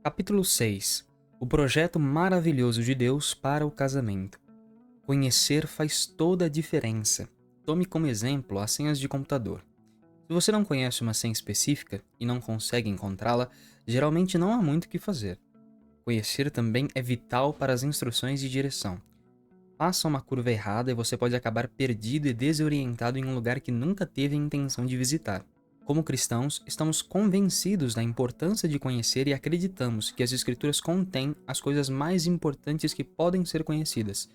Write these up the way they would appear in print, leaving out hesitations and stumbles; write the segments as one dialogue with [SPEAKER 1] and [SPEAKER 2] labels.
[SPEAKER 1] Capítulo 6. O projeto maravilhoso de Deus para o casamento. Conhecer faz toda a diferença. Tome como exemplo as senhas de computador. Se você não conhece uma senha específica e não consegue encontrá-la, geralmente não há muito o que fazer. Conhecer também é vital para as instruções de direção. Faça uma curva errada e você pode acabar perdido e desorientado em um lugar que nunca teve a intenção de visitar. Como cristãos, estamos convencidos da importância de conhecer e acreditamos que as Escrituras contêm as coisas mais importantes que podem ser conhecidas.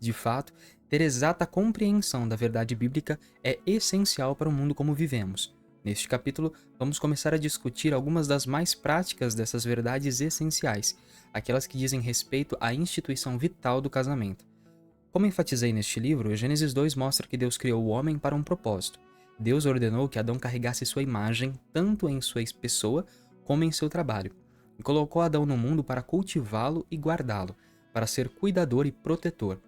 [SPEAKER 1] De fato, ter exata compreensão da verdade bíblica é essencial para o mundo como vivemos. Neste capítulo, vamos começar a discutir algumas das mais práticas dessas verdades essenciais, aquelas que dizem respeito à instituição vital do casamento. Como enfatizei neste livro, Gênesis 2 mostra que Deus criou o homem para um propósito. Deus ordenou que Adão carregasse sua imagem, tanto em sua pessoa como em seu trabalho, e colocou Adão no mundo para cultivá-lo e guardá-lo, para ser cuidador e protetor.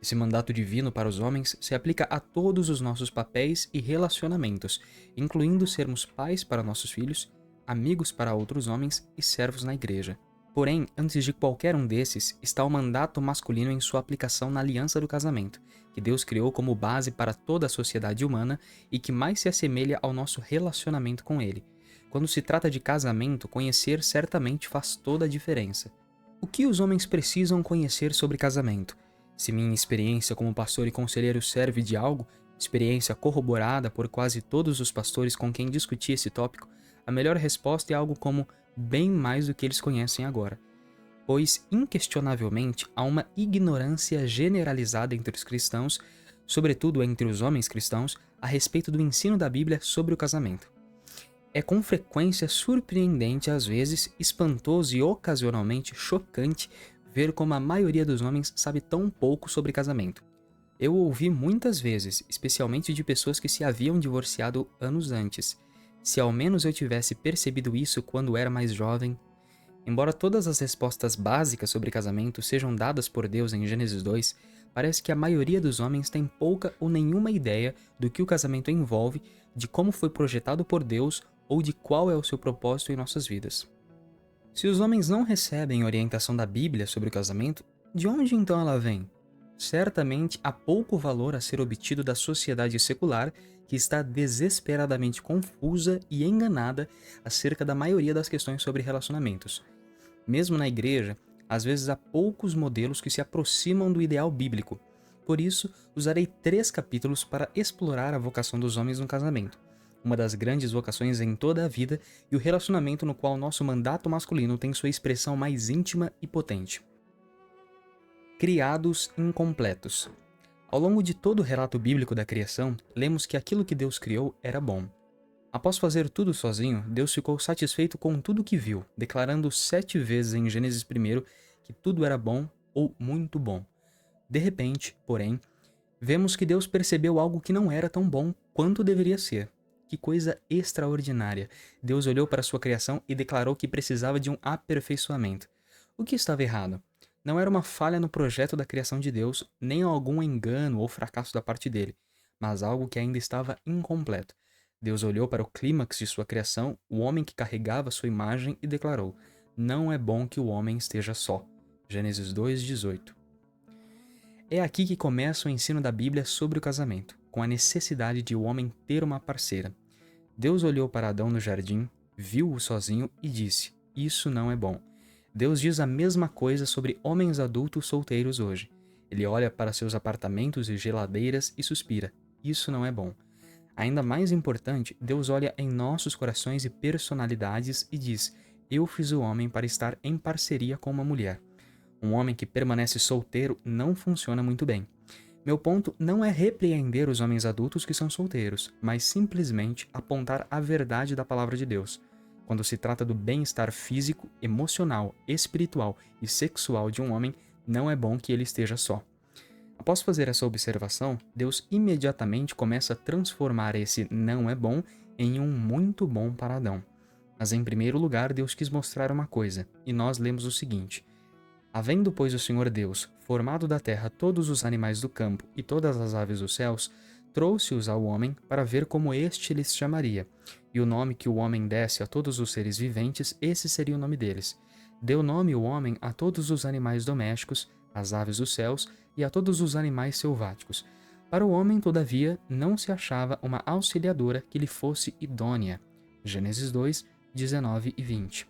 [SPEAKER 1] Esse mandato divino para os homens se aplica a todos os nossos papéis e relacionamentos, incluindo sermos pais para nossos filhos, amigos para outros homens e servos na igreja. Porém, antes de qualquer um desses, está o mandato masculino em sua aplicação na aliança do casamento, que Deus criou como base para toda a sociedade humana e que mais se assemelha ao nosso relacionamento com Ele. Quando se trata de casamento, conhecer certamente faz toda a diferença. O que os homens precisam conhecer sobre casamento? Se minha experiência como pastor e conselheiro serve de algo, experiência corroborada por quase todos os pastores com quem discuti esse tópico, a melhor resposta é algo como bem mais do que eles conhecem agora. Pois, inquestionavelmente, há uma ignorância generalizada entre os cristãos, sobretudo entre os homens cristãos, a respeito do ensino da Bíblia sobre o casamento. É com frequência surpreendente, às vezes espantoso e ocasionalmente chocante ver como a maioria dos homens sabe tão pouco sobre casamento. Eu ouvi muitas vezes, especialmente de pessoas que se haviam divorciado anos antes. Se ao menos eu tivesse percebido isso quando era mais jovem. Embora todas as respostas básicas sobre casamento sejam dadas por Deus em Gênesis 2, parece que a maioria dos homens tem pouca ou nenhuma ideia do que o casamento envolve, de como foi projetado por Deus ou de qual é o seu propósito em nossas vidas. Se os homens não recebem orientação da Bíblia sobre o casamento, de onde então ela vem? Certamente há pouco valor a ser obtido da sociedade secular, que está desesperadamente confusa e enganada acerca da maioria das questões sobre relacionamentos. Mesmo na igreja, às vezes há poucos modelos que se aproximam do ideal bíblico. Por isso, usarei 3 capítulos para explorar a vocação dos homens no casamento, uma das grandes vocações em toda a vida e o relacionamento no qual nosso mandato masculino tem sua expressão mais íntima e potente. Criados incompletos. Ao longo de todo o relato bíblico da criação, lemos que aquilo que Deus criou era bom. Após fazer tudo sozinho, Deus ficou satisfeito com tudo que viu, declarando 7 vezes em Gênesis 1 que tudo era bom ou muito bom. De repente, porém, vemos que Deus percebeu algo que não era tão bom quanto deveria ser. Que coisa extraordinária! Deus olhou para sua criação e declarou que precisava de um aperfeiçoamento. O que estava errado? Não era uma falha no projeto da criação de Deus, nem algum engano ou fracasso da parte dele, mas algo que ainda estava incompleto. Deus olhou para o clímax de sua criação, o homem que carregava sua imagem, e declarou: "Não é bom que o homem esteja só." Gênesis 2:18. É aqui que começa o ensino da Bíblia sobre o casamento, com a necessidade de o homem ter uma parceira. Deus olhou para Adão no jardim, viu-o sozinho e disse: "Isso não é bom." Deus diz a mesma coisa sobre homens adultos solteiros hoje. Ele olha para seus apartamentos e geladeiras e suspira: "Isso não é bom." Ainda mais importante, Deus olha em nossos corações e personalidades e diz: "Eu fiz o homem para estar em parceria com uma mulher." Um homem que permanece solteiro não funciona muito bem. Meu ponto não é repreender os homens adultos que são solteiros, mas simplesmente apontar a verdade da palavra de Deus. Quando se trata do bem-estar físico, emocional, espiritual e sexual de um homem, não é bom que ele esteja só. Após fazer essa observação, Deus imediatamente começa a transformar esse "não é bom" em um "muito bom" para Adão. Mas em primeiro lugar, Deus quis mostrar uma coisa, e nós lemos o seguinte: "Havendo, pois, o Senhor Deus formado da terra todos os animais do campo e todas as aves dos céus, trouxe-os ao homem para ver como este lhes chamaria. E o nome que o homem desse a todos os seres viventes, esse seria o nome deles. Deu nome o homem a todos os animais domésticos, às aves dos céus e a todos os animais selváticos. Para o homem, todavia, não se achava uma auxiliadora que lhe fosse idônea. Gênesis 2, 19 e 20.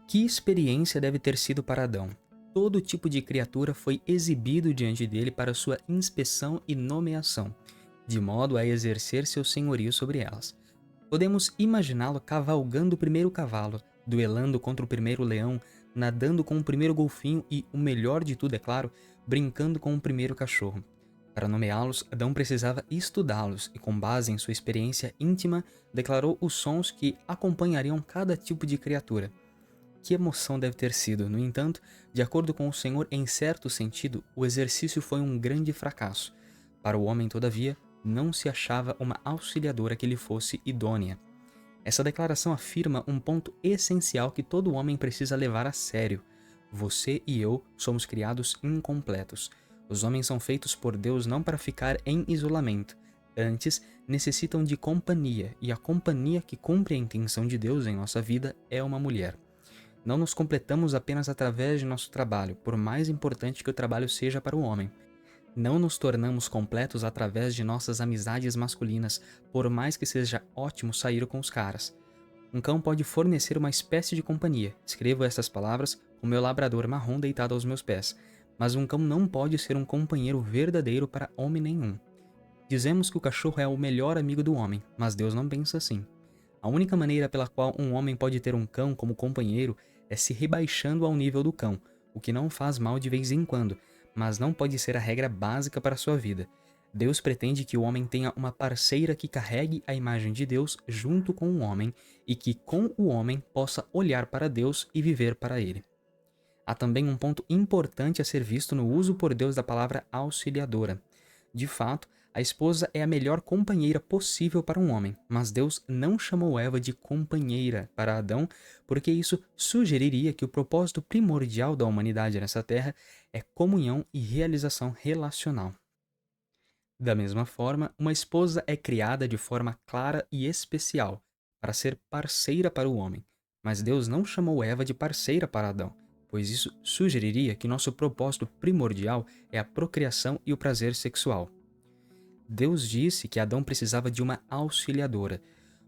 [SPEAKER 1] Que experiência deve ter sido para Adão? Todo tipo de criatura foi exibido diante dele para sua inspeção e nomeação, de modo a exercer seu senhorio sobre elas. Podemos imaginá-lo cavalgando o primeiro cavalo, duelando contra o primeiro leão, nadando com o primeiro golfinho e, o melhor de tudo é claro, brincando com o primeiro cachorro. Para nomeá-los, Adão precisava estudá-los e, com base em sua experiência íntima, declarou os sons que acompanhariam cada tipo de criatura. Que emoção deve ter sido, no entanto, de acordo com o Senhor, em certo sentido, o exercício foi um grande fracasso. Para o homem, todavia, não se achava uma auxiliadora que lhe fosse idônea. Essa declaração afirma um ponto essencial que todo homem precisa levar a sério. Você e eu somos criados incompletos. Os homens são feitos por Deus não para ficar em isolamento. Antes, necessitam de companhia, e a companhia que cumpre a intenção de Deus em nossa vida é uma mulher. Não nos completamos apenas através de nosso trabalho, por mais importante que o trabalho seja para o homem. Não nos tornamos completos através de nossas amizades masculinas, por mais que seja ótimo sair com os caras. Um cão pode fornecer uma espécie de companhia. Escrevo essas palavras com meu labrador marrom deitado aos meus pés. Mas um cão não pode ser um companheiro verdadeiro para homem nenhum. Dizemos que o cachorro é o melhor amigo do homem, mas Deus não pensa assim. A única maneira pela qual um homem pode ter um cão como companheiro é se rebaixando ao nível do cão, o que não faz mal de vez em quando, mas não pode ser a regra básica para a sua vida. Deus pretende que o homem tenha uma parceira que carregue a imagem de Deus junto com o homem e que com o homem possa olhar para Deus e viver para ele. Há também um ponto importante a ser visto no uso por Deus da palavra auxiliadora. De fato, a esposa é a melhor companheira possível para um homem, mas Deus não chamou Eva de companheira para Adão, porque isso sugeriria que o propósito primordial da humanidade nessa terra é comunhão e realização relacional. Da mesma forma, uma esposa é criada de forma clara e especial, para ser parceira para o homem, mas Deus não chamou Eva de parceira para Adão, pois isso sugeriria que nosso propósito primordial é a procriação e o prazer sexual. Deus disse que Adão precisava de uma auxiliadora,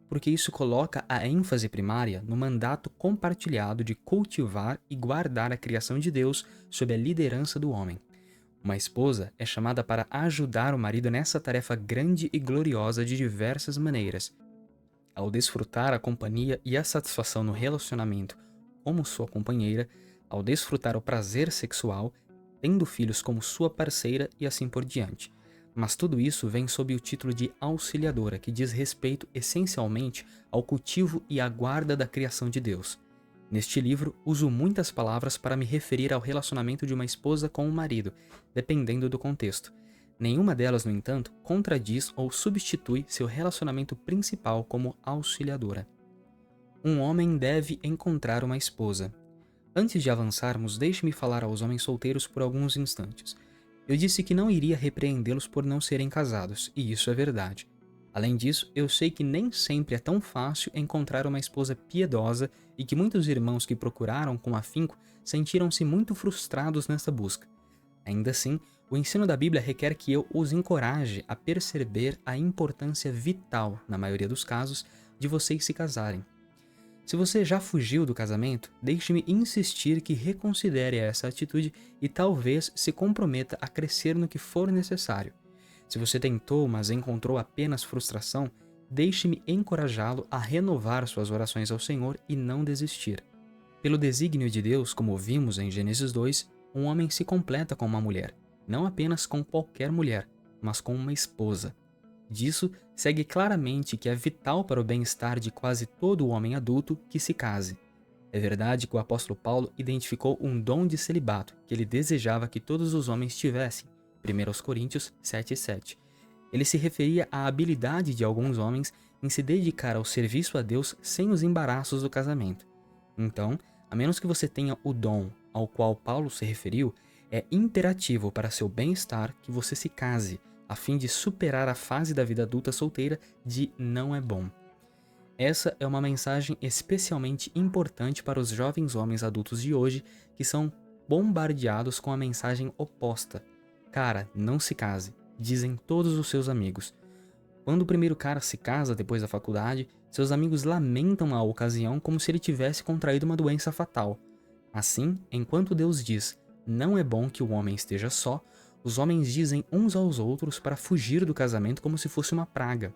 [SPEAKER 1] porque isso coloca a ênfase primária no mandato compartilhado de cultivar e guardar a criação de Deus sob a liderança do homem. Uma esposa é chamada para ajudar o marido nessa tarefa grande e gloriosa de diversas maneiras. Ao desfrutar a companhia e a satisfação no relacionamento como sua companheira, ao desfrutar o prazer sexual, tendo filhos como sua parceira e assim por diante. Mas tudo isso vem sob o título de auxiliadora, que diz respeito essencialmente ao cultivo e à guarda da criação de Deus. Neste livro, uso muitas palavras para me referir ao relacionamento de uma esposa com um marido, dependendo do contexto. Nenhuma delas, no entanto, contradiz ou substitui seu relacionamento principal como auxiliadora. Um homem deve encontrar uma esposa. Antes de avançarmos, deixe-me falar aos homens solteiros por alguns instantes. Eu disse que não iria repreendê-los por não serem casados, e isso é verdade. Além disso, eu sei que nem sempre é tão fácil encontrar uma esposa piedosa e que muitos irmãos que procuraram com afinco sentiram-se muito frustrados nessa busca. Ainda assim, o ensino da Bíblia requer que eu os encoraje a perceber a importância vital, na maioria dos casos, de vocês se casarem. Se você já fugiu do casamento, deixe-me insistir que reconsidere essa atitude e talvez se comprometa a crescer no que for necessário. Se você tentou, mas encontrou apenas frustração, deixe-me encorajá-lo a renovar suas orações ao Senhor e não desistir. Pelo desígnio de Deus, como vimos em Gênesis 2, um homem se completa com uma mulher, não apenas com qualquer mulher, mas com uma esposa. Disso segue claramente que é vital para o bem-estar de quase todo homem adulto que se case. É verdade que o apóstolo Paulo identificou um dom de celibato que ele desejava que todos os homens tivessem, 1 Coríntios 7,7. Ele se referia à habilidade de alguns homens em se dedicar ao serviço a Deus sem os embaraços do casamento. Então, a menos que você tenha o dom ao qual Paulo se referiu, é imperativo para seu bem-estar que você se case, a fim de superar a fase da vida adulta solteira de não é bom. Essa é uma mensagem especialmente importante para os jovens homens adultos de hoje que são bombardeados com a mensagem oposta. Cara, não se case, dizem todos os seus amigos. Quando o primeiro cara se casa depois da faculdade, seus amigos lamentam a ocasião como se ele tivesse contraído uma doença fatal. Assim, enquanto Deus diz, não é bom que o homem esteja só, os homens dizem uns aos outros para fugir do casamento como se fosse uma praga.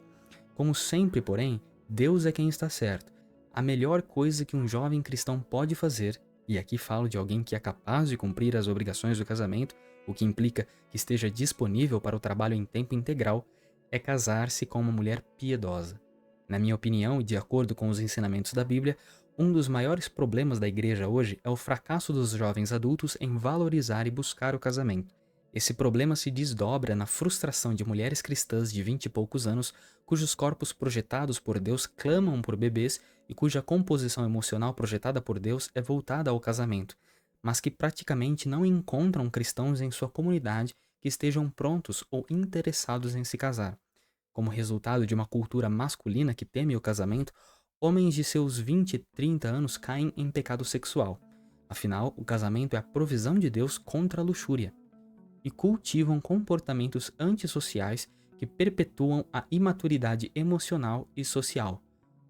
[SPEAKER 1] Como sempre, porém, Deus é quem está certo. A melhor coisa que um jovem cristão pode fazer, e aqui falo de alguém que é capaz de cumprir as obrigações do casamento, o que implica que esteja disponível para o trabalho em tempo integral, é casar-se com uma mulher piedosa. Na minha opinião, e de acordo com os ensinamentos da Bíblia, um dos maiores problemas da igreja hoje é o fracasso dos jovens adultos em valorizar e buscar o casamento. Esse problema se desdobra na frustração de mulheres cristãs de 20 e poucos anos, cujos corpos projetados por Deus clamam por bebês e cuja composição emocional projetada por Deus é voltada ao casamento, mas que praticamente não encontram cristãos em sua comunidade que estejam prontos ou interessados em se casar. Como resultado de uma cultura masculina que teme o casamento, homens de seus 20 e 30 anos caem em pecado sexual. Afinal, o casamento é a provisão de Deus contra a luxúria. E cultivam comportamentos antissociais que perpetuam a imaturidade emocional e social.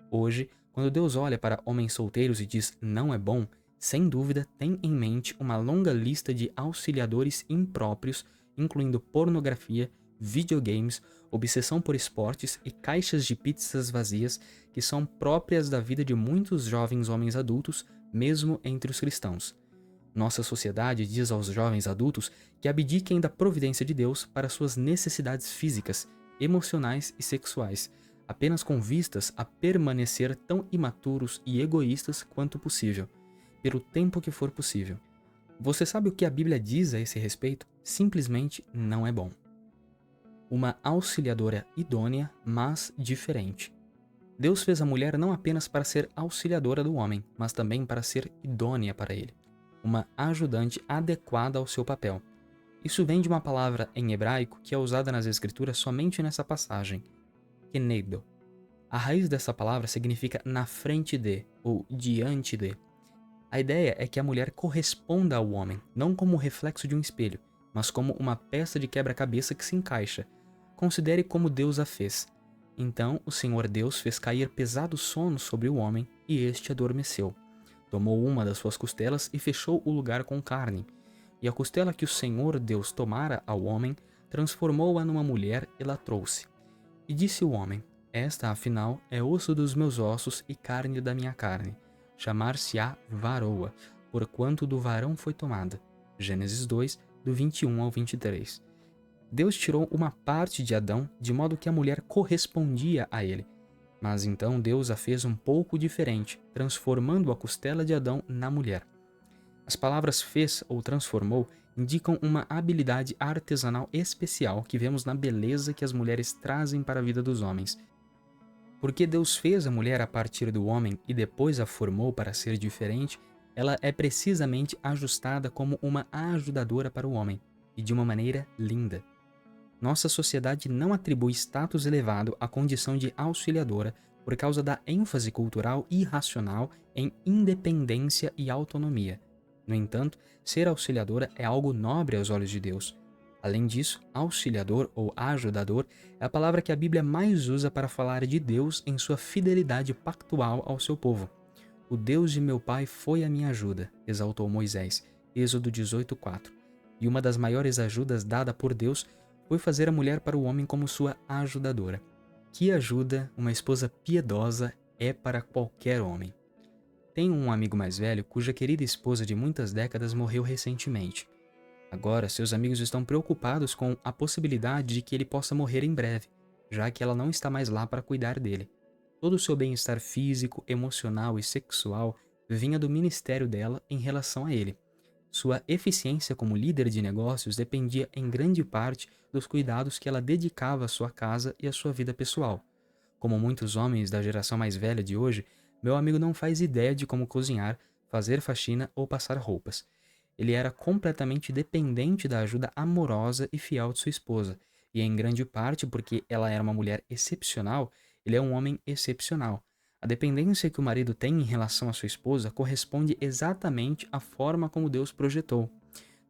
[SPEAKER 1] Hoje, quando Deus olha para homens solteiros e diz não é bom, sem dúvida tem em mente uma longa lista de auxiliadores impróprios, incluindo pornografia, videogames, obsessão por esportes e caixas de pizzas vazias que são próprias da vida de muitos jovens homens adultos, mesmo entre os cristãos. Nossa sociedade diz aos jovens adultos que abdiquem da providência de Deus para suas necessidades físicas, emocionais e sexuais, apenas com vistas a permanecer tão imaturos e egoístas quanto possível, pelo tempo que for possível. Você sabe o que a Bíblia diz a esse respeito? Simplesmente não é bom. Uma auxiliadora idônea, mas diferente. Deus fez a mulher não apenas para ser auxiliadora do homem, mas também para ser idônea para ele, uma ajudante adequada ao seu papel. Isso vem de uma palavra em hebraico que é usada nas escrituras somente nessa passagem, kenedo. A raiz dessa palavra significa na frente de, ou diante de. A ideia é que a mulher corresponda ao homem, não como o reflexo de um espelho, mas como uma peça de quebra-cabeça que se encaixa. Considere como Deus a fez. Então o Senhor Deus fez cair pesado sono sobre o homem, e este adormeceu. Tomou uma das suas costelas e fechou o lugar com carne. E a costela que o Senhor Deus tomara ao homem, transformou-a numa mulher e la trouxe. E disse o homem, esta, afinal, é osso dos meus ossos e carne da minha carne. Chamar-se-á varoa, porquanto do varão foi tomada. Gênesis 2, do 21 ao 23. Deus tirou uma parte de Adão, de modo que a mulher correspondia a ele. Mas então Deus a fez um pouco diferente, transformando a costela de Adão na mulher. As palavras fez ou transformou indicam uma habilidade artesanal especial que vemos na beleza que as mulheres trazem para a vida dos homens. Porque Deus fez a mulher a partir do homem e depois a formou para ser diferente, ela é precisamente ajustada como uma ajudadora para o homem, e de uma maneira linda. Nossa sociedade não atribui status elevado à condição de auxiliadora por causa da ênfase cultural irracional em independência e autonomia. No entanto, ser auxiliadora é algo nobre aos olhos de Deus. Além disso, auxiliador ou ajudador é a palavra que a Bíblia mais usa para falar de Deus em sua fidelidade pactual ao seu povo. O Deus de meu pai foi a minha ajuda, exaltou Moisés, Êxodo 18:4. E uma das maiores ajudas dada por Deus foi fazer a mulher para o homem como sua ajudadora. Que ajuda uma esposa piedosa é para qualquer homem. Tenho um amigo mais velho cuja querida esposa de muitas décadas morreu recentemente. Agora, seus amigos estão preocupados com a possibilidade de que ele possa morrer em breve, já que ela não está mais lá para cuidar dele. Todo o seu bem-estar físico, emocional e sexual vinha do ministério dela em relação a ele. Sua eficiência como líder de negócios dependia em grande parte dos cuidados que ela dedicava à sua casa e à sua vida pessoal. Como muitos homens da geração mais velha de hoje, meu amigo não faz ideia de como cozinhar, fazer faxina ou passar roupas. Ele era completamente dependente da ajuda amorosa e fiel de sua esposa, e em grande parte porque ela era uma mulher excepcional, ele é um homem excepcional. A dependência que o marido tem em relação à sua esposa corresponde exatamente à forma como Deus projetou.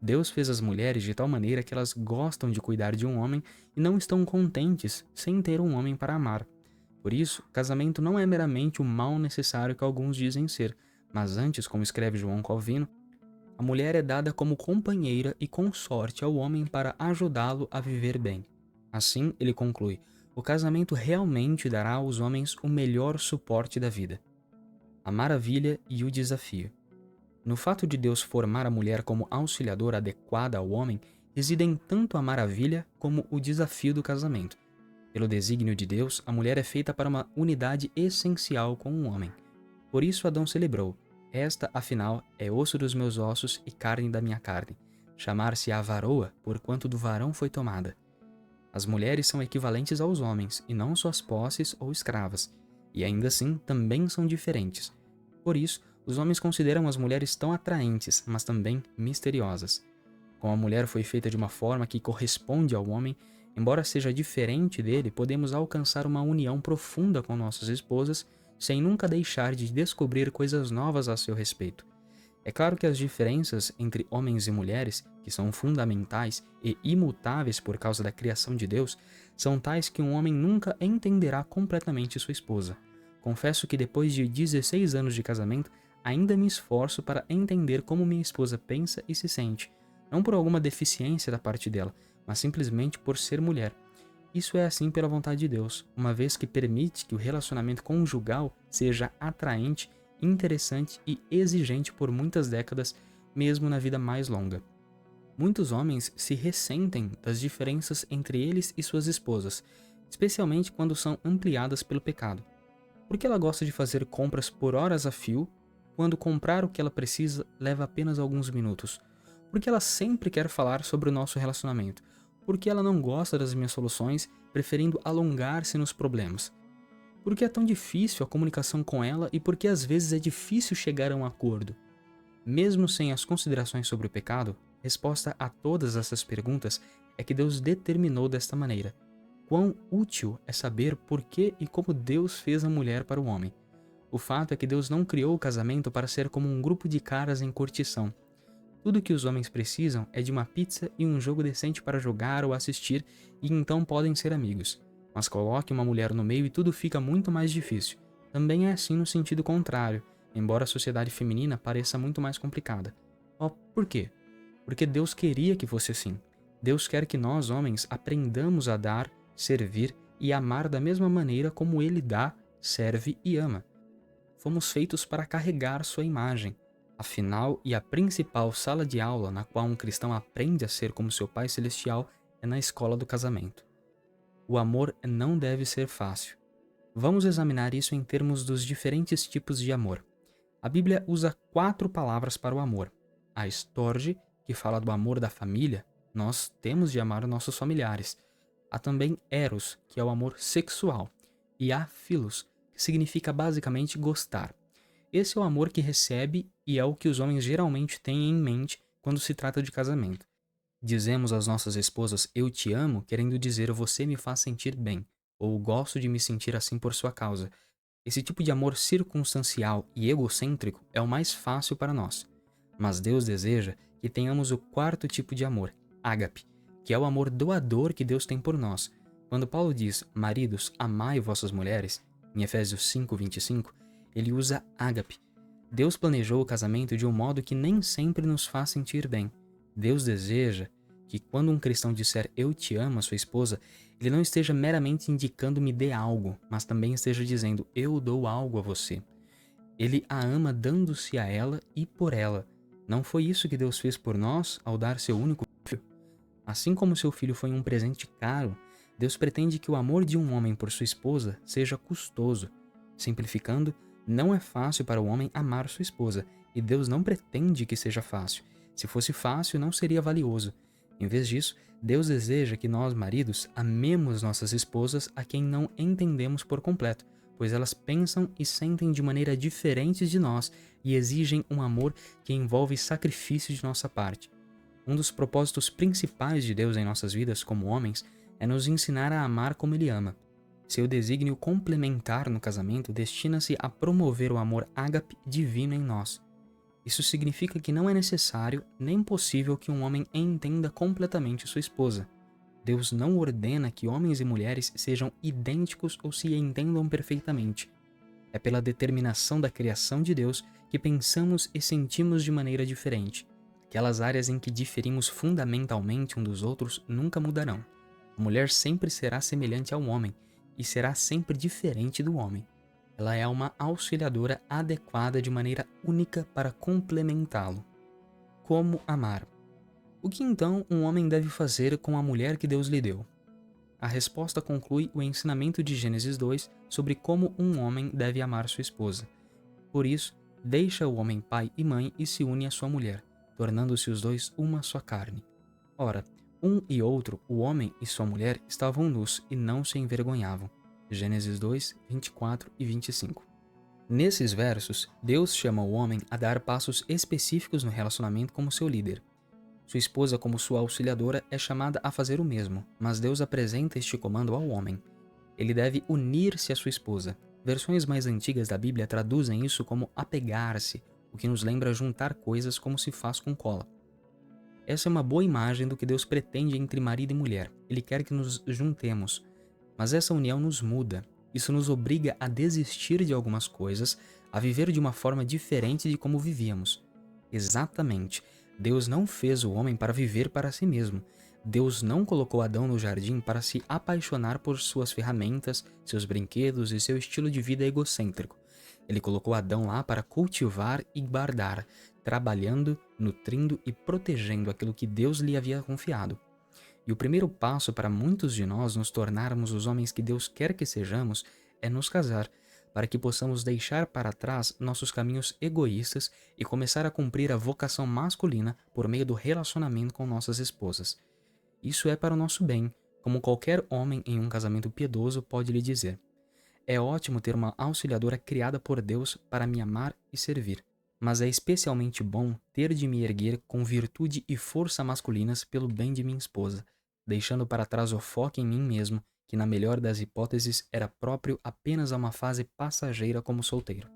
[SPEAKER 1] Deus fez as mulheres de tal maneira que elas gostam de cuidar de um homem e não estão contentes sem ter um homem para amar. Por isso, casamento não é meramente o mal necessário que alguns dizem ser, mas antes, como escreve João Calvino, a mulher é dada como companheira e consorte ao homem para ajudá-lo a viver bem. Assim, ele conclui, o casamento realmente dará aos homens o melhor suporte da vida. A maravilha e o desafio. No fato de Deus formar a mulher como auxiliadora adequada ao homem, residem tanto a maravilha como o desafio do casamento. Pelo desígnio de Deus, a mulher é feita para uma unidade essencial com o homem. Por isso Adão celebrou: esta, afinal, é osso dos meus ossos e carne da minha carne. Chamar-se-á varoa, porquanto do varão foi tomada. As mulheres são equivalentes aos homens, e não suas posses ou escravas, e ainda assim também são diferentes. Por isso, os homens consideram as mulheres tão atraentes, mas também misteriosas. Como a mulher foi feita de uma forma que corresponde ao homem, embora seja diferente dele, podemos alcançar uma união profunda com nossas esposas, sem nunca deixar de descobrir coisas novas a seu respeito. É claro que as diferenças entre homens e mulheres, que são fundamentais e imutáveis por causa da criação de Deus, são tais que um homem nunca entenderá completamente sua esposa. Confesso que depois de 16 anos de casamento, ainda me esforço para entender como minha esposa pensa e se sente, não por alguma deficiência da parte dela, mas simplesmente por ser mulher. Isso é assim pela vontade de Deus, uma vez que permite que o relacionamento conjugal seja atraente, interessante e exigente por muitas décadas, mesmo na vida mais longa. Muitos homens se ressentem das diferenças entre eles e suas esposas, especialmente quando são ampliadas pelo pecado. Por que ela gosta de fazer compras por horas a fio, quando comprar o que ela precisa leva apenas alguns minutos? Por que ela sempre quer falar sobre o nosso relacionamento? Por que ela não gosta das minhas soluções, preferindo alongar-se nos problemas? Por que é tão difícil a comunicação com ela e por que às vezes é difícil chegar a um acordo? Mesmo sem as considerações sobre o pecado, a resposta a todas essas perguntas é que Deus determinou desta maneira. Quão útil é saber por que e como Deus fez a mulher para o homem. O fato é que Deus não criou o casamento para ser como um grupo de caras em curtição. Tudo que os homens precisam é de uma pizza e um jogo decente para jogar ou assistir, e então podem ser amigos. Mas coloque uma mulher no meio e tudo fica muito mais difícil. Também é assim no sentido contrário, embora a sociedade feminina pareça muito mais complicada. Por quê? Porque Deus queria que fosse assim. Deus quer que nós, homens, aprendamos a dar, servir e amar da mesma maneira como Ele dá, serve e ama. Fomos feitos para carregar sua imagem. A final e a principal sala de aula na qual um cristão aprende a ser como seu Pai Celestial é na escola do casamento. O amor não deve ser fácil. Vamos examinar isso em termos dos diferentes tipos de amor. A Bíblia usa 4 palavras para o amor. A storge, que fala do amor da família, nós temos de amar nossos familiares. Há também eros, que é o amor sexual. E há philos, que significa basicamente gostar. Esse é o amor que recebe e é o que os homens geralmente têm em mente quando se trata de casamento. Dizemos às nossas esposas "eu te amo", querendo dizer "você me faz sentir bem", ou "gosto de me sentir assim por sua causa". Esse tipo de amor circunstancial e egocêntrico é o mais fácil para nós. Mas Deus deseja que tenhamos o 4º tipo de amor, ágape, que é o amor doador que Deus tem por nós. Quando Paulo diz "maridos, amai vossas mulheres", em Efésios 5:25, ele usa ágape. Deus planejou o casamento de um modo que nem sempre nos faz sentir bem. Deus deseja que quando um cristão disser "eu te amo" à sua esposa, ele não esteja meramente indicando "me dê algo", mas também esteja dizendo "eu dou algo a você". Ele a ama dando-se a ela e por ela. Não foi isso que Deus fez por nós ao dar seu único filho? Assim como seu filho foi um presente caro, Deus pretende que o amor de um homem por sua esposa seja custoso. Simplificando, não é fácil para o homem amar sua esposa, e Deus não pretende que seja fácil. Se fosse fácil, não seria valioso. Em vez disso, Deus deseja que nós, maridos, amemos nossas esposas a quem não entendemos por completo, pois elas pensam e sentem de maneira diferente de nós e exigem um amor que envolve sacrifício de nossa parte. Um dos propósitos principais de Deus em nossas vidas como homens é nos ensinar a amar como Ele ama. Seu desígnio complementar no casamento destina-se a promover o amor ágape divino em nós. Isso significa que não é necessário nem possível que um homem entenda completamente sua esposa. Deus não ordena que homens e mulheres sejam idênticos ou se entendam perfeitamente. É pela determinação da criação de Deus que pensamos e sentimos de maneira diferente. Aquelas áreas em que diferimos fundamentalmente um dos outros nunca mudarão. A mulher sempre será semelhante ao homem e será sempre diferente do homem. Ela é uma auxiliadora adequada de maneira única para complementá-lo. Como amar? O que então um homem deve fazer com a mulher que Deus lhe deu? A resposta conclui o ensinamento de Gênesis 2 sobre como um homem deve amar sua esposa. Por isso, deixa o homem pai e mãe e se une à sua mulher, tornando-se os dois uma só carne. Ora, um e outro, o homem e sua mulher, estavam nus e não se envergonhavam. Gênesis 2, 24 e 25. Nesses versos, Deus chama o homem a dar passos específicos no relacionamento como seu líder. Sua esposa, como sua auxiliadora, é chamada a fazer o mesmo, mas Deus apresenta este comando ao homem. Ele deve unir-se à sua esposa. Versões mais antigas da Bíblia traduzem isso como apegar-se, o que nos lembra juntar coisas como se faz com cola. Essa é uma boa imagem do que Deus pretende entre marido e mulher. Ele quer que nos juntemos, mas essa união nos muda. Isso nos obriga a desistir de algumas coisas, a viver de uma forma diferente de como vivíamos. Exatamente. Deus não fez o homem para viver para si mesmo. Deus não colocou Adão no jardim para se apaixonar por suas ferramentas, seus brinquedos e seu estilo de vida egocêntrico. Ele colocou Adão lá para cultivar e guardar, trabalhando, nutrindo e protegendo aquilo que Deus lhe havia confiado. E o primeiro passo para muitos de nós nos tornarmos os homens que Deus quer que sejamos é nos casar, para que possamos deixar para trás nossos caminhos egoístas e começar a cumprir a vocação masculina por meio do relacionamento com nossas esposas. Isso é para o nosso bem, como qualquer homem em um casamento piedoso pode lhe dizer. É ótimo ter uma auxiliadora criada por Deus para me amar e servir, mas é especialmente bom ter de me erguer com virtude e força masculinas pelo bem de minha esposa, deixando para trás o foco em mim mesmo, que na melhor das hipóteses era próprio apenas a uma fase passageira como solteiro.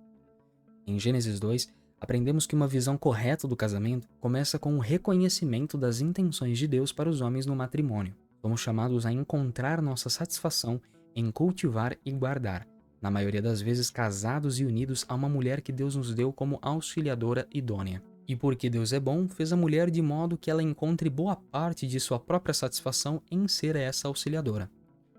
[SPEAKER 1] Em Gênesis 2, aprendemos que uma visão correta do casamento começa com o reconhecimento das intenções de Deus para os homens no matrimônio. Somos chamados a encontrar nossa satisfação em cultivar e guardar, na maioria das vezes casados e unidos a uma mulher que Deus nos deu como auxiliadora idônea. E porque Deus é bom, fez a mulher de modo que ela encontre boa parte de sua própria satisfação em ser essa auxiliadora.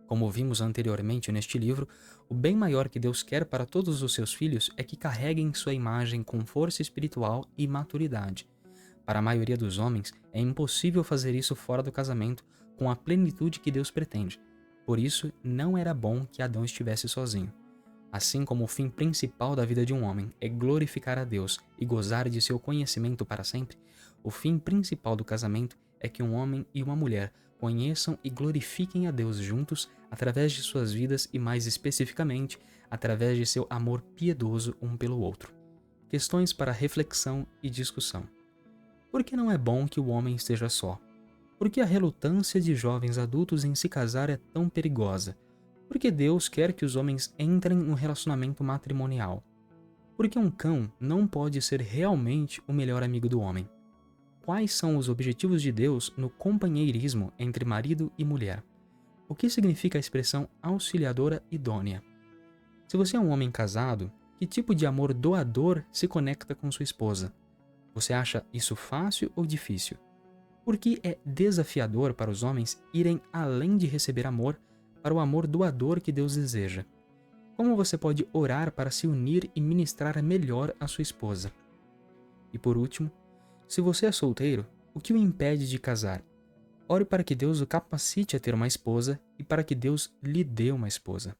[SPEAKER 1] Como vimos anteriormente neste livro, o bem maior que Deus quer para todos os seus filhos é que carreguem sua imagem com força espiritual e maturidade. Para a maioria dos homens, é impossível fazer isso fora do casamento com a plenitude que Deus pretende. Por isso, não era bom que Adão estivesse sozinho. Assim como o fim principal da vida de um homem é glorificar a Deus e gozar de seu conhecimento para sempre, o fim principal do casamento é que um homem e uma mulher conheçam e glorifiquem a Deus juntos através de suas vidas e, mais especificamente, através de seu amor piedoso um pelo outro. Questões para reflexão e discussão. Por que não é bom que o homem esteja só? Por que a relutância de jovens adultos em se casar é tão perigosa? Por que Deus quer que os homens entrem no relacionamento matrimonial? Por que um cão não pode ser realmente o melhor amigo do homem? Quais são os objetivos de Deus no companheirismo entre marido e mulher? O que significa a expressão auxiliadora idônea? Se você é um homem casado, que tipo de amor doador se conecta com sua esposa? Você acha isso fácil ou difícil? Por que é desafiador para os homens irem além de receber amor para o amor doador que Deus deseja? Como você pode orar para se unir e ministrar melhor a sua esposa? E por último, se você é solteiro, o que o impede de casar? Ore para que Deus o capacite a ter uma esposa e para que Deus lhe dê uma esposa.